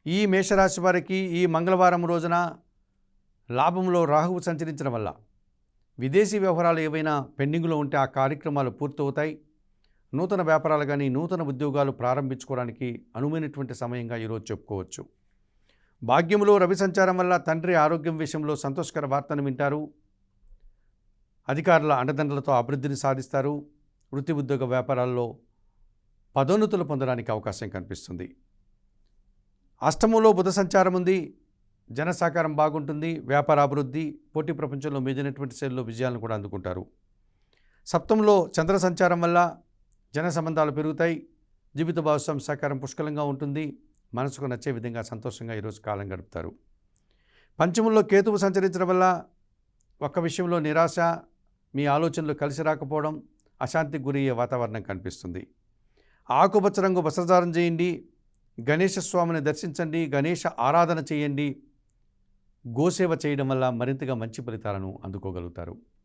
ఈ మేషరాశి వారికి ఈ మంగళవారం రోజున లాభంలో రాహువు సంచరించడం వల్ల విదేశీ వ్యవహారాలు ఏవైనా పెండింగ్లో ఉంటే ఆ కార్యక్రమాలు పూర్తవుతాయి. నూతన వ్యాపారాలు కానీ నూతన ఉద్యోగాలు ప్రారంభించుకోవడానికి అనువైనటువంటి సమయంగా ఈరోజు చెప్పుకోవచ్చు. భాగ్యంలో రవి సంచారం వల్ల తండ్రి ఆరోగ్యం విషయంలో సంతోషకర వార్తను వింటారు. అధికారుల అండదండలతో అభివృద్ధిని సాధిస్తారు. వృత్తి ఉద్యోగ వ్యాపారాల్లో పదోన్నతులు పొందడానికి అవకాశం కనిపిస్తుంది. అష్టమంలో బుధ సంచారం ఉంది. జన సహకారం బాగుంటుంది. వ్యాపార అభివృద్ధి, పోటీ ప్రపంచంలో మీదైనటువంటి శైలిలో విజయాలను కూడా అందుకుంటారు. సప్తంలో చంద్ర సంచారం వల్ల జన సంబంధాలు పెరుగుతాయి. జీవిత భాగస్వామి సహకారం పుష్కలంగా ఉంటుంది. మనసుకు నచ్చే విధంగా సంతోషంగా ఈరోజు కాలం గడుపుతారు. పంచమంలో కేతువు సంచరించడం వల్ల ఒక్క విషయంలో నిరాశ, మీ ఆలోచనలు కలిసి రాకపోవడం, అశాంతికి గురయ్యే వాతావరణం కనిపిస్తుంది. ఆకుపచ్చ రంగు వస్త్రధారణ చేయండి. గణేశ స్వామిని దర్శించండి. గణేశ ఆరాధన చేయండి. గోసేవ చేయడం వల్ల మరింతగా మంచి ఫలితాలను అందుకోగలుగుతారు.